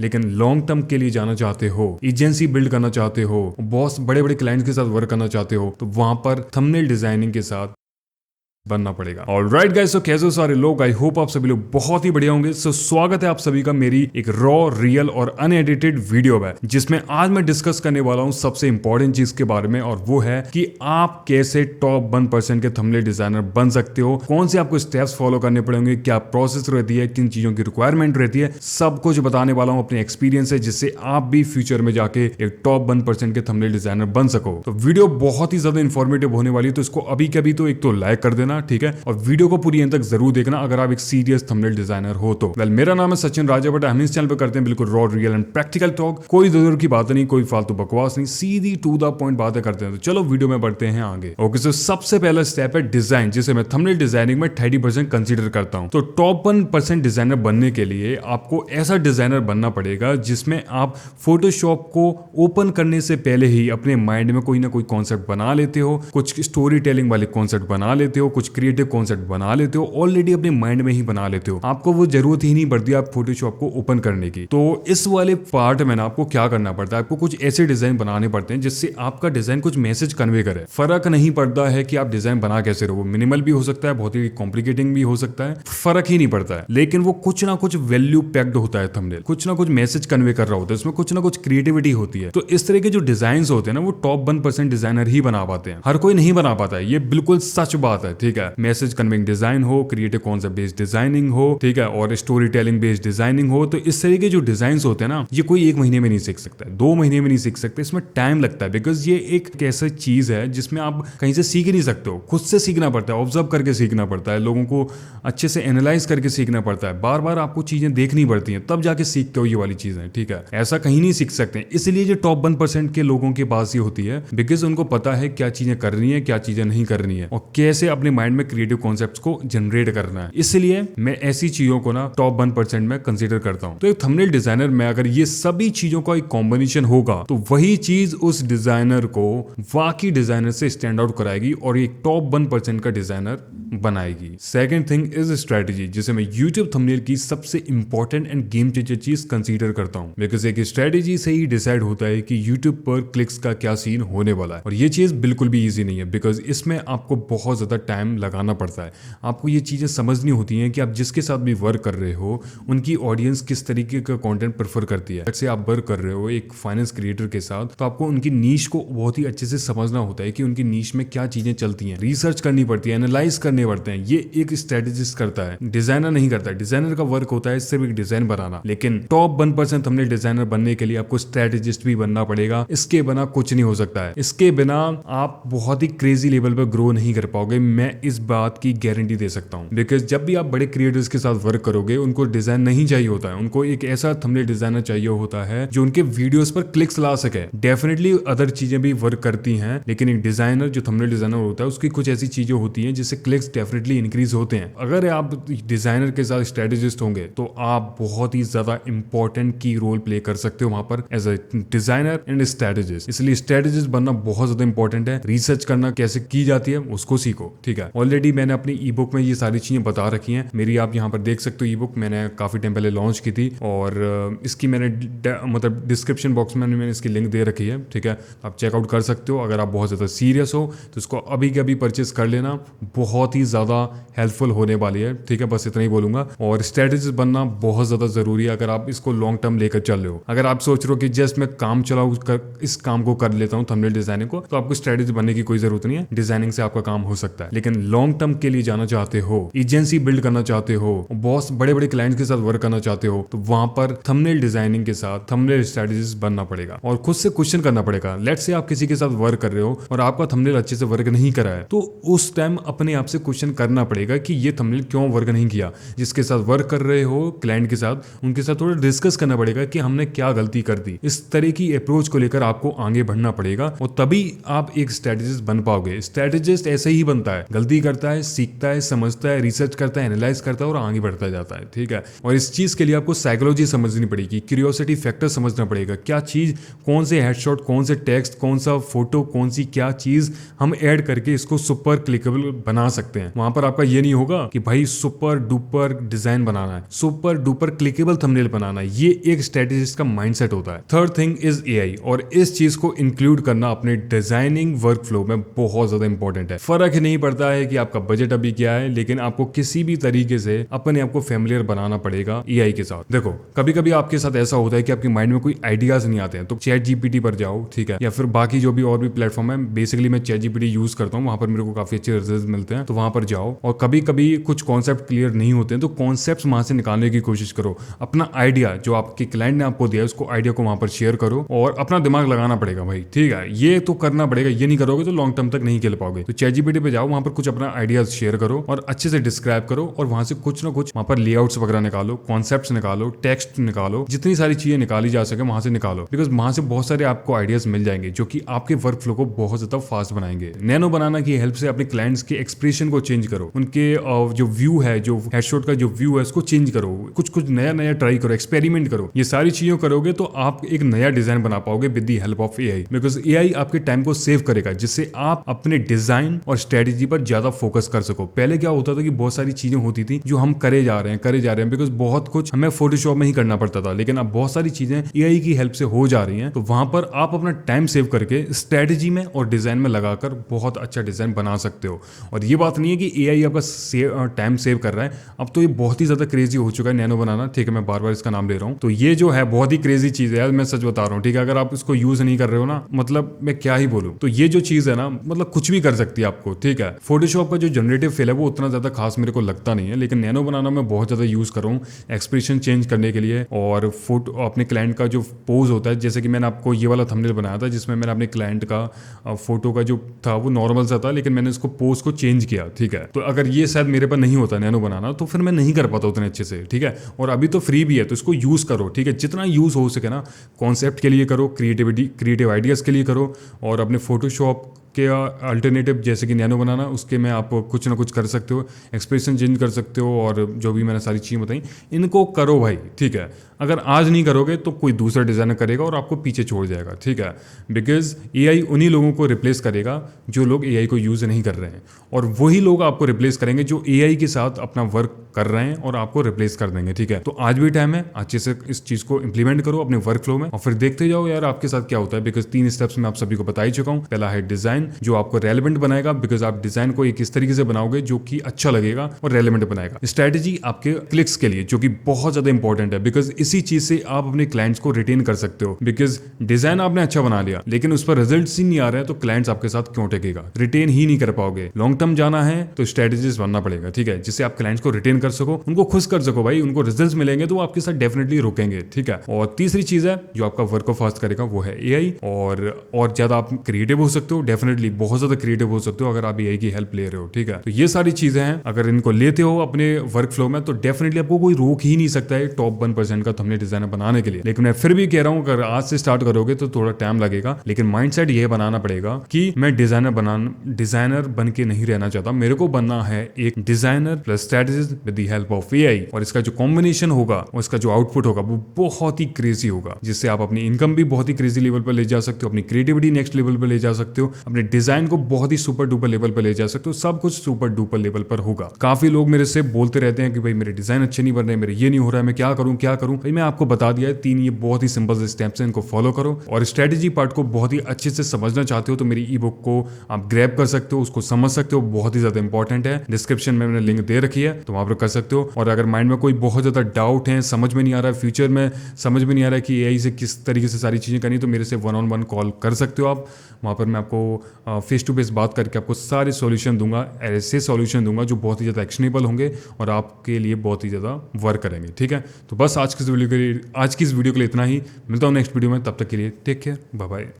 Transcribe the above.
लेकिन long term के लिए जाना चाहते हो, एजेंसी बिल्ड करना चाहते हो, बहुत बड़े बड़े क्लाइंट्स के साथ वर्क करना चाहते हो, तो वहां पर थंबनेल डिजाइनिंग के साथ बनना पड़ेगा। ऑलराइट गाइस, तो कैसे हो सारे लोग? आई होप आप सभी लोग बहुत ही बढ़िया होंगे। सो स्वागत है आप सभी का मेरी एक रॉ, रियल और अनएडिटेड वीडियो में, जिसमें आज मैं डिस्कस करने वाला हूं सबसे इंपॉर्टेंट चीज के बारे में, और वो है कि आप कैसे टॉप 1% के थंबनेल डिजाइनर बन सकते हो, कौन से आपको स्टेप्स फॉलो करने पड़ेंगे, क्या प्रोसेस रहती है, किन चीजों की रिक्वायरमेंट रहती है, सब कुछ बताने वाला हूं अपने एक्सपीरियंस से, जिससे आप भी फ्यूचर में जाके एक टॉप 1% के थंबनेल डिजाइनर बन सको। तो वीडियो बहुत ही ज्यादा इन्फॉर्मेटिव होने वाली है, तो इसको अभी कभी तो एक तो लाइक कर देना, ठीक है, और वीडियो को पूरी एंड तक जरूर देखना अगर आप एक सीरियस थंबनेल डिजाइनर हो तो। वेल, मेरा नाम है सचिन राजा, बट हम इस चैनल पे करते हैं बिल्कुल raw, real and practical talk. कोई दूर की बात नहीं, कोई फालतू बकवास नहीं, सीधी टू द पॉइंट बातें करते हैं। तो चलो वीडियो में बढ़ते हैं आगे। ओके, सो सबसे पहला स्टेप है डिजाइन, जिसे मैं थंबनेल डिजाइनिंग में 30% कंसीडर करता हूं। तो टॉप 1% डिजाइनर बनने के लिए आपको ऐसा डिजाइनर बनना पड़ेगा जिसमें आप फोटोशॉप को ओपन करने से पहले ही अपने माइंड में कोई ना कोई कॉन्सेप्ट बना लेते हो, कुछ स्टोरी टेलिंग वाले कॉन्सेप्ट बना लेते हो, कुछ क्रिएटिव कॉन्सेप्ट बना लेते हो, ऑलरेडी अपने माइंड में ही बना लेते हो। आपको वो जरूरत ही नहीं पड़ती आप फोटोशॉप को ओपन करने की। तो इस वाले पार्ट में ना आपको क्या करना पड़ता है, आपको कुछ ऐसे डिजाइन बनाने पड़ते हैं जिससे आपका डिजाइन कुछ मैसेज कन्वे करे। फर्क नहीं पड़ता है कि आप डिजाइन बना कैसे रहो, मिनिमल भी हो सकता है, बहुत ही कॉम्प्लिकेटिंग भी हो सकता है, फर्क ही नहीं पड़ता है, लेकिन वो कुछ ना कुछ वैल्यू पैक्ड होता है थंबनेल, कुछ ना कुछ मैसेज कन्वे कर रहा होता है, उसमें कुछ ना कुछ क्रिएटिविटी होती है। तो इस तरह के जो डिजाइन होते हैं ना, वो टॉप 1% डिजाइनर ही बना पाते हैं, हर कोई नहीं बना पाता है, ये बिल्कुल सच बात है, ठीक है। मैसेज कन्वेइंग डिजाइन हो, क्रिएटिव कॉन्सेप्ट बेस्ड डिजाइनिंग हो, ठीक है, और स्टोरी टेलिंग बेस्ड डिजाइनिंग हो, तो इस तरह के जो डिजाइन होते हैं ना, ये कोई एक महीने में नहीं सीख सकता है, 2 महीने में नहीं सीख सकते, इसमें टाइम लगता है, बिकॉज ये एक ऐसा चीज है जिसमें आप कहीं से सीख ही नहीं सकते हो, खुद से सीखना पड़ता है, ऑब्जर्व करके सीखना पड़ता है, लोगों को अच्छे से एनालाइज करके सीखना पड़ता है, बार बार आपको चीजें देखनी पड़ती हैं, तब जाके सीखते हो ये वाली चीजें, ठीक है। ऐसा कहीं नहीं सीख सकते, इसलिए जो टॉप 1% के लोगों के पास ये होती है, बिकॉज उनको पता है क्या चीजें करनी है, क्या चीजें नहीं करनी है, और कैसे अपने माइंड में क्रिएटिव कॉन्सेप्ट्स को जनरेट करना है। इसलिए मैं ऐसी चीजों को ना टॉप 1% में कंसीडर करता हूं। तो एक थंबनेल डिजाइनर में अगर ये सभी चीजों का एक कॉम्बिनेशन होगा, तो वही चीज उस डिजाइनर को बाकी डिजाइनर से स्टैंड आउट कराएगी और एक टॉप 1% का डिजाइनर बनाएगी। सेकंड थिंग इज स्ट्रेटेजी, जिसे मैं यूट्यूब थंबनेल की सबसे इंपॉर्टेंट एंड गेम चेंजर चीज कंसीडर करता हूं, बिकॉज एक स्ट्रेटेजी से ही डिसाइड होता है कि यूट्यूब पर क्लिक्स का क्या सीन होने वाला है। और ये चीज बिल्कुल भी इजी नहीं है, बिकॉज इसमें आपको बहुत ज्यादा टाइम लगाना पड़ता है, आपको ये चीजें समझनी होती हैं कि आप जिसके साथ भी वर्क कर रहे हो उनकी ऑडियंस किस तरीके का कंटेंट प्रेफर करती है। जैसे आप वर्क कर रहे हो एक फाइनेंस क्रिएटर के साथ, तो आपको उनकी नीश को बहुत ही अच्छे से समझना होता है कि उनकी नीश में क्या चीजें चलती हैं, रिसर्च करनी पड़ती है, एनालाइज करने पड़ते हैं। ये एक स्ट्रेटेजिस्ट करता है, डिजाइनर नहीं करता है। डिजाइनर का वर्क होता है सिर्फ एक डिजाइन बनाना, लेकिन टॉप 1% थंबनेल डिजाइनर बनने के लिए आपको स्ट्रेटेजिस्ट भी बनना पड़ेगा। इसके बिना कुछ नहीं हो सकता है, इसके बिना आप बहुत ही क्रेजी लेवल पर ग्रो नहीं कर पाओगे, मैं इस बात की गारंटी दे सकता हूं। बिकॉज जब भी आप बड़े क्रिएटर्स के साथ वर्क करोगे, उनको डिजाइन नहीं चाहिए होता है, उनको एक ऐसा थंबनेल डिजाइनर चाहिए होता है जो उनके वीडियोस पर क्लिक्स ला सके। डेफिनेटली अदर चीजें भी वर्क करती हैं, लेकिन एक डिजाइनर जो थंबनेल डिजाइनर होता है उसकी कुछ ऐसी चीजें होती हैं जिससे क्लिक्स डेफिनेटली इंक्रीज होते हैं। अगर आप डिजाइनर के साथ स्ट्रेटेजिस्ट होंगे तो आप बहुत ही ज्यादा इंपॉर्टेंट की रोल प्ले कर सकते हो वहां पर as a designer and strategist. इसलिए स्ट्रेटेजिस्ट बनना बहुत ज्यादा इंपॉर्टेंट है। रिसर्च करना कैसे की जाती है उसको सीखो, ठीक है। ऑलरेडी मैंने अपनी ई बुक में ये सारी चीजें बता रखी हैं मेरी, आप यहाँ पर देख सकते हो। ई बुक मैंने काफी टाइम पहले लॉन्च की थी, और इसकी मैंने मतलब डिस्क्रिप्शन बॉक्स में मैंने इसकी लिंक दे रखी है, ठीक है। आप चेकआउट कर सकते हो। अगर आप बहुत ज्यादा सीरियस हो तो इसको अभी के अभी परचेस कर लेना, बहुत ही ज्यादा हेल्पफुल होने वाली है, ठीक है। बस इतना ही बोलूंगा। और स्ट्रेटेजिस्ट बनना बहुत ज्यादा जरूरी है अगर आप इसको लॉन्ग टर्म लेकर चल रहे हो। अगर आप सोच रहे हो कि जस्ट मैं काम चलाऊ इस काम को कर लेता हूँ थंबनेल डिजाइनिंग को, तो आपको स्ट्रेटेजिस्ट बनने की कोई जरूरत नहीं है। डिजाइनिंग से आपका काम हो सकता है, लेकिन लॉन्ग टर्म के लिए जाना चाहते हो, एजेंसी बिल्ड करना चाहते हो, बहुत बड़े बड़े क्लाइंट्स के साथ वर्क करना चाहते हो, तो वहां पर थंबनेल डिजाइनिंग के साथ थंबनेल स्ट्रेटेजिस्ट बनना पड़ेगा और खुद से क्वेश्चन करना पड़ेगा। लेट्स से आप किसी के साथ वर्क कर रहे हो और आपका थंबनेल अच्छे से वर्क नहीं करा है, तो उस टाइम अपने आप से क्वेश्चन करना पड़ेगा कि ये थंबनेल क्यों वर्क नहीं किया। जिसके साथ वर्क कर रहे हो क्लाइंट के साथ, उनके साथ थोड़ा डिस्कस करना पड़ेगा कि हमने क्या गलती कर दी। इस तरह की अप्रोच को लेकर आपको आगे बढ़ना पड़ेगा और तभी आप एक स्ट्रेटेजिस्ट बन पाओगे। स्ट्रेटेजिस्ट ऐसे ही बनता है, गलती करता है, सीखता है, समझता है, रिसर्च करता है, एनालाइज करता है और आगे बढ़ता जाता है। ठीक है, और इस चीज के लिए आपको साइकोलॉजी समझनी पड़ेगी, क्यूरियोसिटी फैक्टर समझना पड़ेगा, क्या चीज, कौन से हेडशॉट, कौन से टेक्स्ट, कौन सा फोटो, कौन सी क्या चीज हम ऐड करके इसको सुपर क्लिकेबल बना सकते हैं। वहां पर आपका ये नहीं होगा कि भाई सुपर डुपर डिजाइन बनाना है, सुपर डुपर क्लिकेबल थंबनेल बनाना है। ये एक स्ट्रेटेजिस्ट का माइंडसेट होता है। थर्ड थिंग इज एआई, और इस चीज को इंक्लूड करना अपने डिजाइनिंग वर्कफ्लो में बहुत ज्यादा इंपॉर्टेंट है। फर्क ही नहीं पड़ता है कि आपका बजट अभी क्या है, लेकिन आपको किसी भी तरीके से अपने आप को फैमिलियर बनाना पड़ेगा एआई के साथ। देखो, कभी कभी आपके साथ ऐसा होता है कि आपके माइंड में कोई आइडियाज नहीं आते हैं, तो चैट जीपीटी पर जाओ, ठीक है, या फिर बाकी जो भी और भी प्लेटफॉर्म है। बेसिकली मैं चैट जीपीटी यूज करता हूँ, वहां पर मेरे को काफी अच्छे रिजल्ट मिलते हैं, तो वहां पर जाओ। और कभी कभी कुछ कॉन्सेप्ट क्लियर नहीं होते हैं, तो कॉन्सेप्ट वहां से निकालने की कोशिश करो। अपना आइडिया जो आपके क्लाइंट ने आपको दिया है, उसको आइडिया को वहां पर शेयर करो, और अपना दिमाग लगाना पड़ेगा भाई। ठीक है, ये तो करना पड़ेगा, ये नहीं करोगे तो लॉन्ग टर्म तक नहीं खेल पाओगे। तो चैट जीपीटी पे जाओ, वहां पर कुछ अपना आइडियाज शेयर करो और अच्छे से डिस्क्राइब करो, और वहां से कुछ ना कुछ वहां पर लेआउट्स वगैरह निकालो, कॉन्सेप्ट्स निकालो, टेक्स्ट निकालो, जितनी सारी चीजें निकाली जा सके वहां से निकालो। बिकॉज वहां से बहुत सारे आपको आइडियाज मिल जाएंगे जो कि आपके वर्क फ्लो को बहुत ज्यादा फास्ट बनाएंगे। नैनो बनाना की हेल्प से अपने क्लाइंट्स के एक्सप्रेशन को चेंज करो, उनके जो व्यू है, जो हेडशॉट का जो व्यू है, उसको चेंज करो, कुछ नया नया ट्राई करो, एक्सपेरिमेंट करो। ये सारी चीजों करोगे तो आप एक नया डिजाइन बना पाओगे with the help of AI. Because AI आपके टाइम को सेव करेगा, जिससे आप अपने डिजाइन और स्ट्रेटेजी पर ज्यादा फोकस कर सको। पहले क्या होता था कि बहुत सारी चीजें होती थी जो हम करे जा रहे हैं, बिकॉज बहुत कुछ हमें फोटोशॉप में ही करना पड़ता था, लेकिन अब बहुत सारी चीजें एआई की हेल्प से हो जा रही हैं। तो वहां पर आप अपना टाइम सेव करके स्ट्रेटेजी में और डिजाइन में लगाकर बहुत अच्छा डिजाइन बना सकते हो। और ये बात नहीं है कि एआई आपका टाइम सेव कर रहा है, अब तो ये बहुत ही ज्यादा क्रेजी हो चुका है नैनो बनाना। ठीक है, मैं बार बार इसका नाम ले रहा हूँ। तो ये जो है बहुत ही क्रेजी चीज है यार, मैं सच बता रहा हूँ। ठीक है, अगर आप इसको यूज नहीं कर रहे हो ना, मतलब मैं क्या ही बोलूँ। तो ये जो चीज है ना, मतलब कुछ भी कर सकती है आपको। ठीक है, फोटोशॉप का जो जनरेटिव फेल है वो उतना ज्यादा खास मेरे को लगता नहीं है, लेकिन नैनो बनाना मैं बहुत ज्यादा यूज कर रहा हूँ एक्सप्रेशन चेंज करने के लिए, और फोटो अपने क्लाइंट का जो पोज होता है, जैसे कि मैंने आपको ये वाला थंबनेल बनाया था जिसमें मैंने अपने क्लाइंट का फोटो का जो था वो नॉर्मल सा था, लेकिन मैंने इसको पोज को चेंज किया। ठीक है, तो अगर ये शायद मेरे पर नहीं होता नैनो बनाना, तो फिर मैं नहीं कर पाता उतने अच्छे से। ठीक है, और अभी तो फ्री भी है, तो इसको यूज करो। ठीक है, जितना यूज हो सके ना, कॉन्सेप्ट के लिए करो, क्रिएटिव आइडियाज के लिए करो, और अपने फोटोशॉप के अल्टरनेटिव जैसे कि नैनो बनाना, उसके में आप कुछ ना कुछ कर सकते हो, एक्सप्रेशन चेंज कर सकते हो, और जो भी मैंने सारी चीज़ें बताई इनको करो भाई। ठीक है, अगर आज नहीं करोगे तो कोई दूसरा डिज़ाइनर करेगा और आपको पीछे छोड़ जाएगा। ठीक है, बिकॉज एआई उन्हीं लोगों को रिप्लेस करेगा जो लोग एआई को यूज़ नहीं कर रहे हैं, और वही लोग आपको रिप्लेस करेंगे जो एआई के साथ अपना वर्क कर रहे हैं और आपको रिप्लेस कर देंगे। ठीक है, तो आज भी टाइम है, अच्छे से इस चीज़ को इंप्लीमेंट करो अपने वर्क फ्लो में, और फिर देखते जाओ यार आपके साथ क्या होता है। बिकॉज 3 स्टेप्स में आप सभी को बता ही चुका हूँ। पहला है डिज़ाइन, जो आपको रेलेवेंट बनाएगा, बिकॉज आप डिज़ाइन को एक इस तरीके से बनाओगे जो कि अच्छा लगेगा और रेलेवेंट बनाएगा। स्ट्रैटेजी आपके क्लिक्स के लिए, जो कि बहुत ज़्यादा इंपॉर्टेंट है, बिकॉज इसी चीज़ से आप अपने क्लाइंट्स को रिटेन कर सकते हो। बिकॉज डिज़ाइन आपने अच्छा बना लिया, लेकिन उस पर रिजल्ट्स ही नहीं आ रहे हैं, तो क्लाइंट्स आपके साथ क्यों टेकेगा, रिटेन ही नहीं कर पाओगे। लॉन्ग टर्म जाना है तो स्ट्रैटेजीज बनना पड़ेगा। ठीक है, जिससे आप क्लाइंट्स को रिटेन कर सको, उनको खुश कर सको भाई, उनको रिजल्ट्स मिलेंगे तो वो आपके साथ डेफिनेटली रुकेंगे। ठीक है, और तीसरी चीज है जो आपका वर्क को फास्ट करेगा, वो है एआई। और ज्यादा आप क्रिएटिव हो सकते हो, डेफिनेटली बहुत ज्यादा क्रिएटिव हो सकते हो अगर आप एआई की हेल्प ले रहे हो। ठीक है, तो ये सारी चीजें हैं, अगर इनको लेते हो अपने वर्क फ्लो में तो डेफिनेटली आपको कोई रोक ही नहीं सकता है टॉप 1% का थंबनेल डिजाइनर बनाने के लिए। लेकिन मैं फिर भी कह रहा हूँ, अगर आज से स्टार्ट करोगे तो थोड़ा टाइम लगेगा, लेकिन माइंडसेट ये बनाना पड़ेगा कि मैं डिजाइनर बन के नहीं रहना चाहता, मेरे को बनना है एक designer plus strategist with the help of AI. और इसका जो कॉम्बिनेशन होगा और इसका जो आउटपुट होगा वो बहुत ही क्रेजी होगा, जिससे आप अपनी इनकम भी बहुत ही क्रेजी लेवल पर ले जा सकते हो, अपनी क्रिएटिविटी नेक्स्ट लेवल पर ले जा सकते हो, अपने डिजाइन को बहुत ही सुपर डुपर लेवल पर ले जा सकते हो। सब कुछ सुपर डुपर लेवल पर होगा। काफी लोग मेरे से बोलते रहते हैं कि भाई मेरे डिजाइन अच्छे नहीं बन रहे, मेरे ये नहीं हो रहा है, मैं क्या करूं। भाई मैं आपको बता दिया है 3 ये बहुत ही सिंपल स्टेप्स हैं, इनको फॉलो करो। और स्ट्रेटेजी पार्ट को बहुत ही अच्छे से समझना चाहते हो तो मेरी ई बुक को आप ग्रैब कर सकते हो, उसको समझ सकते हो, बहुत ही ज्यादा इंपॉर्टेंट है। डिस्क्रिप्शन में मैंने लिंक दे रखी है, तो वहां पर कर सकते हो। और अगर माइंड में कोई बहुत ज्यादा डाउट है, समझ में नहीं आ रहा है, फ्यूचर में समझ में नहीं आ रहा है कि एआई से किस तरीके से सारी चीजें करनी, तो मेरे से 1-on-1 कॉल कर सकते हो आप। वहां पर मैं आपको फेस टू फेस बात करके आपको सारे सॉल्यूशन दूंगा, ऐसे सॉल्यूशन दूंगा जो बहुत ही ज्यादा एक्शनेबल होंगे और आपके लिए बहुत ही ज्यादा वर्क करेंगे। ठीक है, तो बस आज की इस वीडियो के लिए इतना ही। मिलता हूँ नेक्स्ट वीडियो में, तब तक के लिए टेक केयर, बाय बाय।